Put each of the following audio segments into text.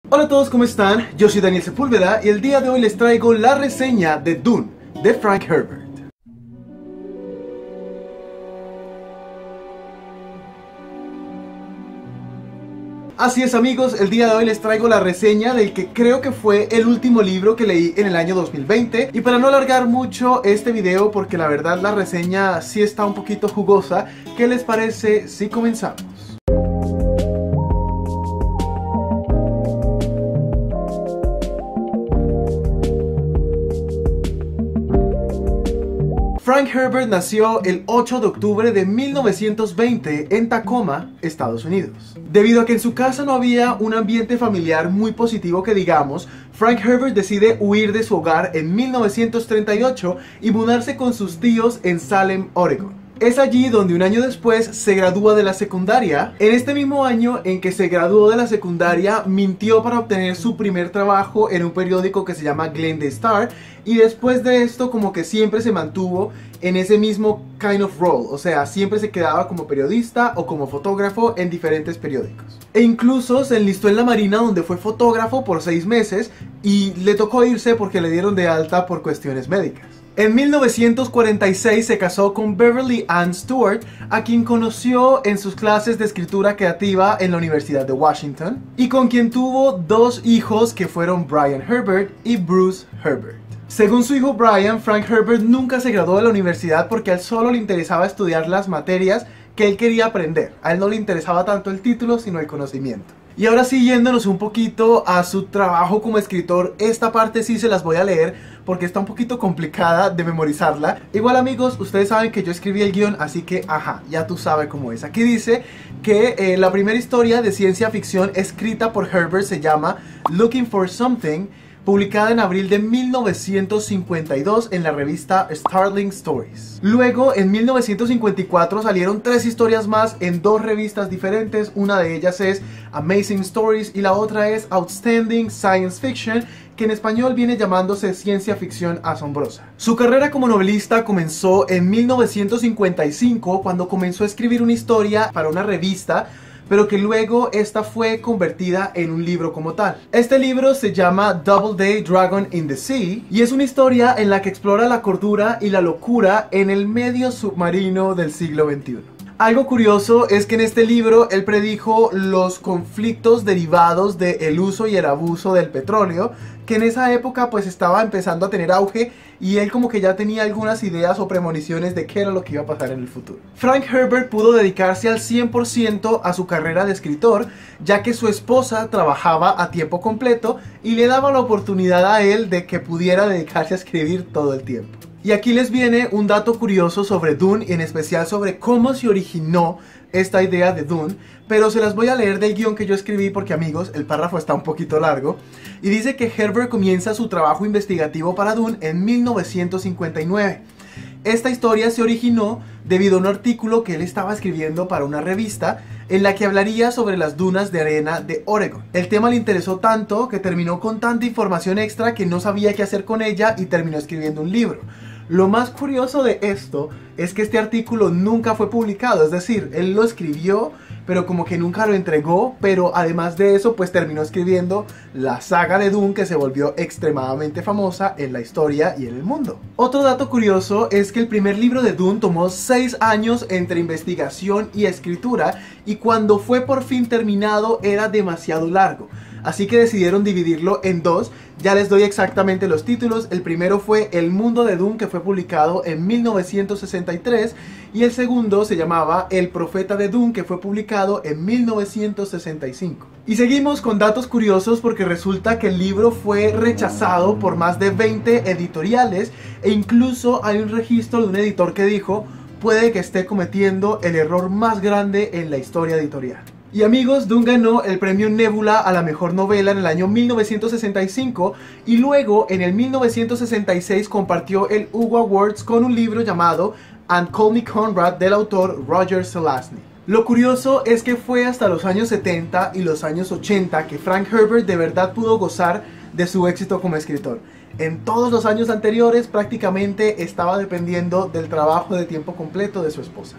Hola a todos, ¿cómo están? Yo soy Daniel Sepúlveda y el día de hoy les traigo la reseña de Dune, de Frank Herbert. Así es, amigos, el día de hoy les traigo la reseña del que creo que fue el último libro que leí en el año 2020. Y para no alargar mucho este video, porque la verdad la reseña sí está un poquito jugosa, ¿qué les parece si comenzamos? Frank Herbert nació el 8 de octubre de 1920 en Tacoma, Estados Unidos. Debido a que en su casa no había un ambiente familiar muy positivo que digamos, Frank Herbert decide huir de su hogar en 1938 y mudarse con sus tíos en Salem, Oregon. Es allí donde un año después se gradúa de la secundaria. En este mismo año en que se graduó de la secundaria, mintió para obtener su primer trabajo en un periódico que se llama Glendale Star, y después de esto como que siempre se mantuvo en ese mismo kind of role, o sea, siempre se quedaba como periodista o como fotógrafo en diferentes periódicos. E incluso se enlistó en la Marina, donde fue fotógrafo por 6 meses y le tocó irse porque le dieron de alta por cuestiones médicas. En 1946 se casó con Beverly Ann Stewart, a quien conoció en sus clases de escritura creativa en la Universidad de Washington, y con quien tuvo 2 hijos que fueron Brian Herbert y Bruce Herbert. Según su hijo Brian, Frank Herbert nunca se graduó de la universidad porque a él solo le interesaba estudiar las materias que él quería aprender. A él no le interesaba tanto el título, sino el conocimiento. Y ahora sí, yéndonos un poquito a su trabajo como escritor, esta parte sí se las voy a leer porque está un poquito complicada de memorizarla. Igual, amigos, ustedes saben que yo escribí el guión, así que, ya tú sabes cómo es. Aquí dice que la primera historia de ciencia ficción escrita por Herbert se llama Looking for Something, publicada en abril de 1952 en la revista Startling Stories. Luego, en 1954 salieron 3 historias más en 2 revistas diferentes. Una de ellas es Amazing Stories y la otra es Outstanding Science Fiction, que en español viene llamándose Ciencia Ficción Asombrosa. Su carrera como novelista comenzó en 1955, cuando comenzó a escribir una historia para una revista, pero que luego esta fue convertida en un libro como tal. Este libro se llama Doubleday Dragon in the Sea y es una historia en la que explora la cordura y la locura en el medio submarino del siglo XXI. Algo curioso es que en este libro él predijo los conflictos derivados del uso y el abuso del petróleo, que en esa época pues estaba empezando a tener auge, y él como que ya tenía algunas ideas o premoniciones de qué era lo que iba a pasar en el futuro. Frank Herbert pudo dedicarse al 100% a su carrera de escritor, ya que su esposa trabajaba a tiempo completo y le daba la oportunidad a él de que pudiera dedicarse a escribir todo el tiempo. Y aquí les viene un dato curioso sobre Dune, y en especial sobre cómo se originó esta idea de Dune, pero se las voy a leer del guión que yo escribí porque, amigos, el párrafo está un poquito largo. Y dice que Herbert comienza su trabajo investigativo para Dune en 1959. Esta historia se originó debido a un artículo que él estaba escribiendo para una revista en la que hablaría sobre las dunas de arena de Oregon. El tema le interesó tanto que terminó con tanta información extra que no sabía qué hacer con ella y terminó escribiendo un libro. Lo más curioso de esto es que este artículo nunca fue publicado, es decir, él lo escribió, pero como que nunca lo entregó, pero además de eso pues terminó escribiendo la saga de Dune, que se volvió extremadamente famosa en la historia y en el mundo. Otro dato curioso es que el primer libro de Dune tomó 6 años entre investigación y escritura, y cuando fue por fin terminado era demasiado largo. Así que decidieron dividirlo en 2. Ya les doy exactamente los títulos. El primero fue El Mundo de Dune, que fue publicado en 1963. Y el segundo se llamaba El Profeta de Dune, que fue publicado en 1965. Y seguimos con datos curiosos porque resulta que el libro fue rechazado por más de 20 editoriales. E incluso hay un registro de un editor que dijo: puede que esté cometiendo el error más grande en la historia editorial. Y, amigos, Dune ganó el premio Nebula a la mejor novela en el año 1965, y luego en el 1966 compartió el Hugo Awards con un libro llamado And Call Me Conrad, del autor Roger Zelazny. Lo curioso es que fue hasta los años 70 y los años 80 que Frank Herbert de verdad pudo gozar de su éxito como escritor. En todos los años anteriores prácticamente estaba dependiendo del trabajo de tiempo completo de su esposa.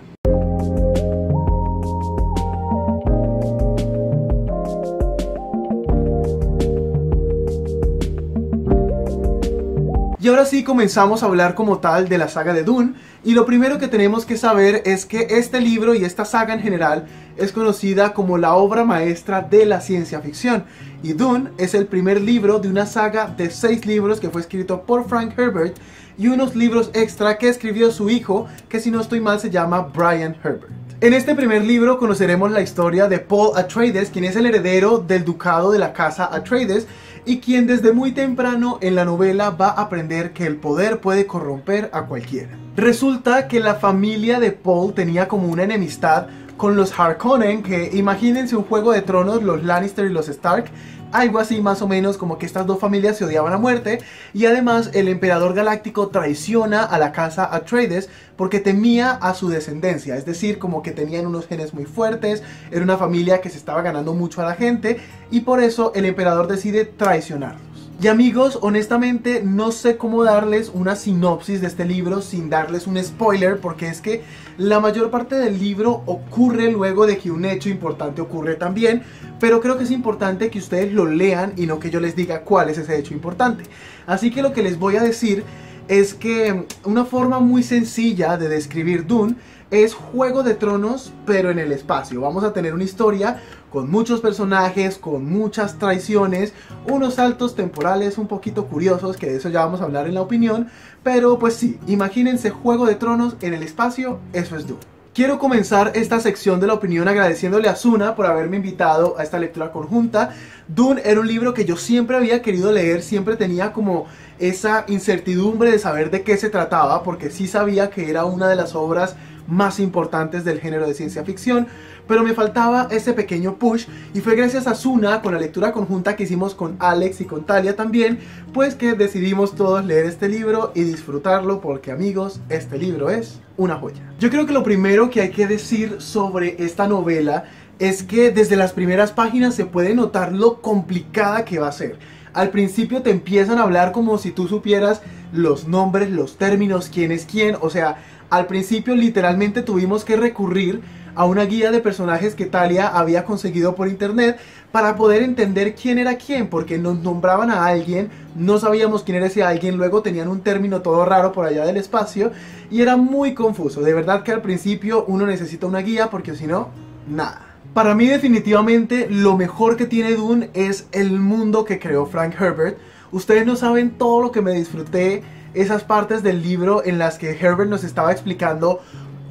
Y ahora sí comenzamos a hablar como tal de la saga de Dune, y lo primero que tenemos que saber es que este libro y esta saga en general es conocida como la obra maestra de la ciencia ficción, y Dune es el primer libro de una saga de 6 libros que fue escrito por Frank Herbert y unos libros extra que escribió su hijo, que si no estoy mal se llama Brian Herbert. En este primer libro conoceremos la historia de Paul Atreides, quien es el heredero del ducado de la casa Atreides y quien desde muy temprano en la novela va a aprender que el poder puede corromper a cualquiera. Resulta que la familia de Paul tenía como una enemistad con los Harkonnen, que imagínense un Juego de Tronos, los Lannister y los Stark, algo así más o menos, como que estas dos familias se odiaban a muerte, y además el emperador galáctico traiciona a la casa Atreides porque temía a su descendencia, es decir, como que tenían unos genes muy fuertes, era una familia que se estaba ganando mucho a la gente, y por eso el emperador decide traicionarlos. Y amigos, honestamente no sé cómo darles una sinopsis de este libro sin darles un spoiler, porque es que la mayor parte del libro ocurre luego de que un hecho importante ocurre también, pero creo que es importante que ustedes lo lean y no que yo les diga cuál es ese hecho importante. Así que lo que les voy a decir es que una forma muy sencilla de describir Dune es Juego de Tronos, pero en el espacio. Vamos a tener una historia con muchos personajes, con muchas traiciones, unos saltos temporales un poquito curiosos, que de eso ya vamos a hablar en la opinión, pero pues sí, imagínense Juego de Tronos en el espacio, eso es Dune. Quiero comenzar esta sección de la opinión agradeciéndole a Suna por haberme invitado a esta lectura conjunta. Dune era un libro que yo siempre había querido leer, siempre tenía como esa incertidumbre de saber de qué se trataba, porque sí sabía que era una de las obras más importantes del género de ciencia ficción, pero me faltaba ese pequeño push, y fue gracias a Suna, con la lectura conjunta que hicimos con Alex y con Talia también, pues que decidimos todos leer este libro y disfrutarlo, porque amigos, este libro es una joya. Yo creo que lo primero que hay que decir sobre esta novela es que desde las primeras páginas se puede notar lo complicada que va a ser. Al principio te empiezan a hablar como si tú supieras los nombres, los términos, quién es quién, o sea, al principio literalmente tuvimos que recurrir a una guía de personajes que Talia había conseguido por internet para poder entender quién era quién, porque nos nombraban a alguien, no sabíamos quién era ese alguien, luego tenían un término todo raro por allá del espacio y era muy confuso. De verdad que al principio uno necesita una guía, porque si no, nada. Para mí definitivamente lo mejor que tiene Dune es el mundo que creó Frank Herbert. Ustedes no saben todo lo que me disfruté esas partes del libro en las que Herbert nos estaba explicando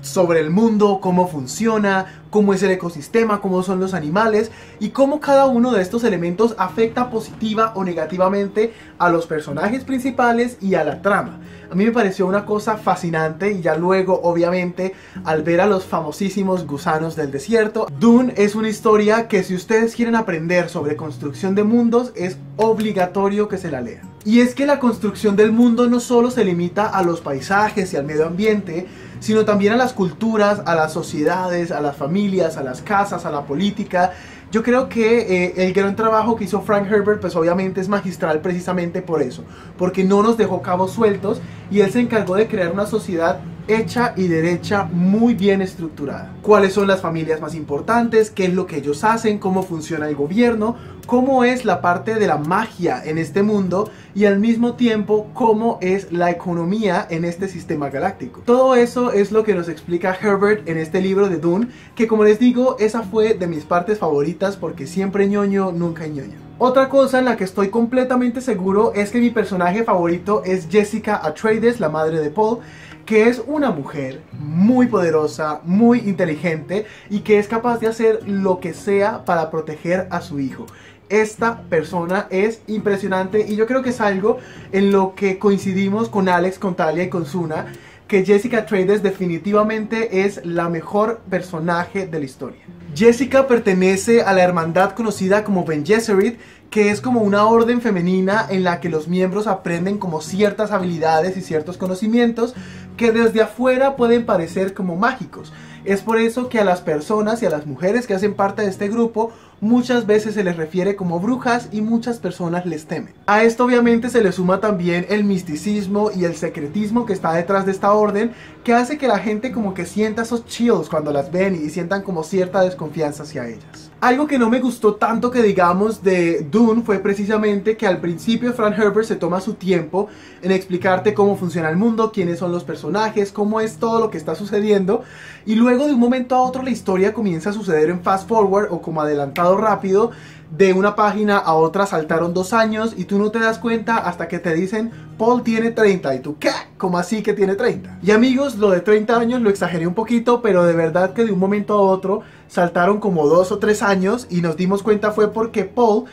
sobre el mundo, cómo funciona, cómo es el ecosistema, cómo son los animales y cómo cada uno de estos elementos afecta positiva o negativamente a los personajes principales y a la trama. A mí me pareció una cosa fascinante, y ya luego obviamente al ver a los famosísimos gusanos del desierto, Dune es una historia que si ustedes quieren aprender sobre construcción de mundos es obligatorio que se la lean. Y es que la construcción del mundo no solo se limita a los paisajes y al medio ambiente, sino también a las culturas, a las sociedades, a las familias, a las casas, a la política. Yo creo que el gran trabajo que hizo Frank Herbert pues obviamente es magistral precisamente por eso, porque no nos dejó cabos sueltos y él se encargó de crear una sociedad hecha y derecha, muy bien estructurada. ¿Cuáles son las familias más importantes? ¿Qué es lo que ellos hacen? ¿Cómo funciona el gobierno? ¿Cómo es la parte de la magia en este mundo? Y al mismo tiempo, ¿cómo es la economía en este sistema galáctico? Todo eso es lo que nos explica Herbert en este libro de Dune, que como les digo, esa fue de mis partes favoritas, porque siempre ñoño, nunca ñoño. Otra cosa en la que estoy completamente seguro es que mi personaje favorito es Jessica Atreides, la madre de Paul, que es una mujer muy poderosa, muy inteligente y que es capaz de hacer lo que sea para proteger a su hijo. Esta persona es impresionante y yo creo que es algo en lo que coincidimos con Alex, con Talia y con Suna, que Jessica Atreides definitivamente es la mejor personaje de la historia. Jessica pertenece a la hermandad conocida como Bene Gesserit, que es como una orden femenina en la que los miembros aprenden como ciertas habilidades y ciertos conocimientos que desde afuera pueden parecer como mágicos. Es por eso que a las personas y a las mujeres que hacen parte de este grupo muchas veces se les refiere como brujas y muchas personas les temen. A esto obviamente se le suma también el misticismo y el secretismo que está detrás de esta orden, que hace que la gente como que sienta esos chills cuando las ven y sientan como cierta desconfianza hacia ellas. Algo que no me gustó tanto que digamos de Dune fue precisamente que al principio Frank Herbert se toma su tiempo en explicarte cómo funciona el mundo, quiénes son los personajes, cómo es todo lo que está sucediendo, y luego de un momento a otro la historia comienza a suceder en fast forward o como adelantado rápido. De una página a otra saltaron 2 años y tú no te das cuenta hasta que te dicen Paul tiene 30 y tú ¿qué? ¿Cómo así que tiene 30? Y amigos, lo de 30 años lo exageré un poquito, pero de verdad que de un momento a otro saltaron como 2 o 3 años y nos dimos cuenta fue porque Paul,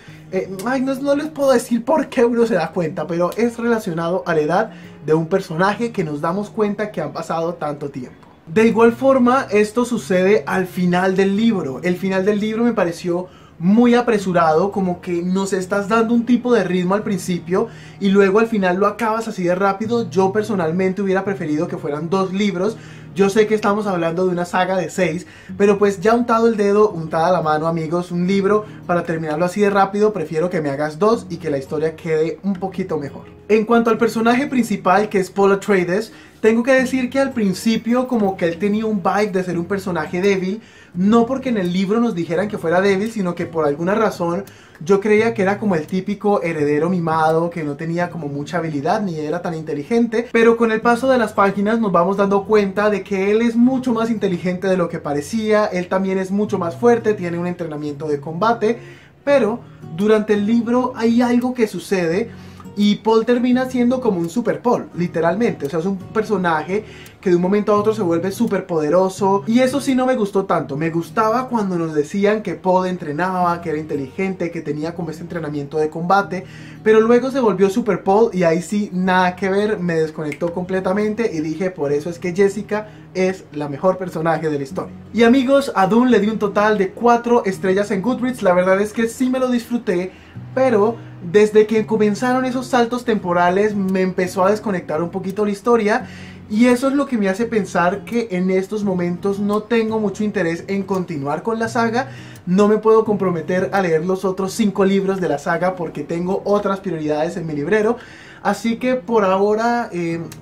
no les puedo decir por qué uno se da cuenta, pero es relacionado a la edad de un personaje que nos damos cuenta que han pasado tanto tiempo. De igual forma, esto sucede al final del libro. El final del libro me pareció muy apresurado, como que nos estás dando un tipo de ritmo al principio y luego al final lo acabas así de rápido. Yo personalmente hubiera preferido que fueran 2 libros. Yo sé que estamos hablando de una saga de 6, pero pues ya untado el dedo, untada la mano, amigos, un libro para terminarlo así de rápido, prefiero que me hagas 2 y que la historia quede un poquito mejor. En cuanto al personaje principal, que es Paul Atreides, tengo que decir que al principio como que él tenía un vibe de ser un personaje débil, no porque en el libro nos dijeran que fuera débil, sino que por alguna razón yo creía que era como el típico heredero mimado, que no tenía como mucha habilidad ni era tan inteligente, pero con el paso de las páginas nos vamos dando cuenta de que él es mucho más inteligente de lo que parecía. Él también es mucho más fuerte, tiene un entrenamiento de combate, pero durante el libro hay algo que sucede y Paul termina siendo como un super Paul, literalmente. O sea, es un personaje que de un momento a otro se vuelve súper poderoso. Y eso sí no me gustó tanto. Me gustaba cuando nos decían que Paul entrenaba, que era inteligente, que tenía como ese entrenamiento de combate. Pero luego se volvió super Paul y ahí sí nada que ver, me desconectó completamente. Y dije, por eso es que Jessica es la mejor personaje de la historia. Y amigos, a Dune le di un total de 4 estrellas en Goodreads. La verdad es que sí me lo disfruté, pero desde que comenzaron esos saltos temporales me empezó a desconectar un poquito la historia. Y eso es lo que me hace pensar que en estos momentos no tengo mucho interés en continuar con la saga. No me puedo comprometer a leer los otros 5 libros de la saga porque tengo otras prioridades en mi librero. Así que por ahora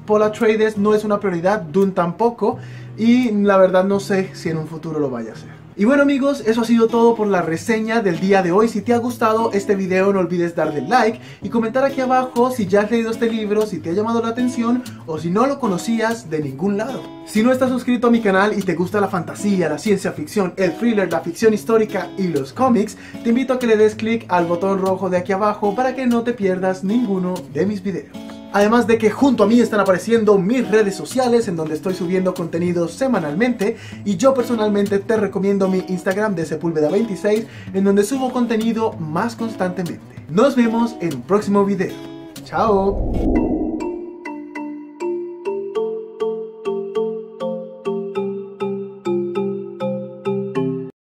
Paul Atreides no es una prioridad, Dune tampoco. Y la verdad no sé si en un futuro lo vaya a hacer. Y bueno amigos, eso ha sido todo por la reseña del día de hoy. Si te ha gustado este video no olvides darle like y comentar aquí abajo si ya has leído este libro, si te ha llamado la atención o si no lo conocías de ningún lado. Si no estás suscrito a mi canal y te gusta la fantasía, la ciencia ficción, el thriller, la ficción histórica y los cómics, te invito a que le des clic al botón rojo de aquí abajo para que no te pierdas ninguno de mis videos. Además de que junto a mí están apareciendo mis redes sociales en donde estoy subiendo contenido semanalmente y yo personalmente te recomiendo mi Instagram de Sepúlveda26 en donde subo contenido más constantemente. Nos vemos en un próximo video. ¡Chao!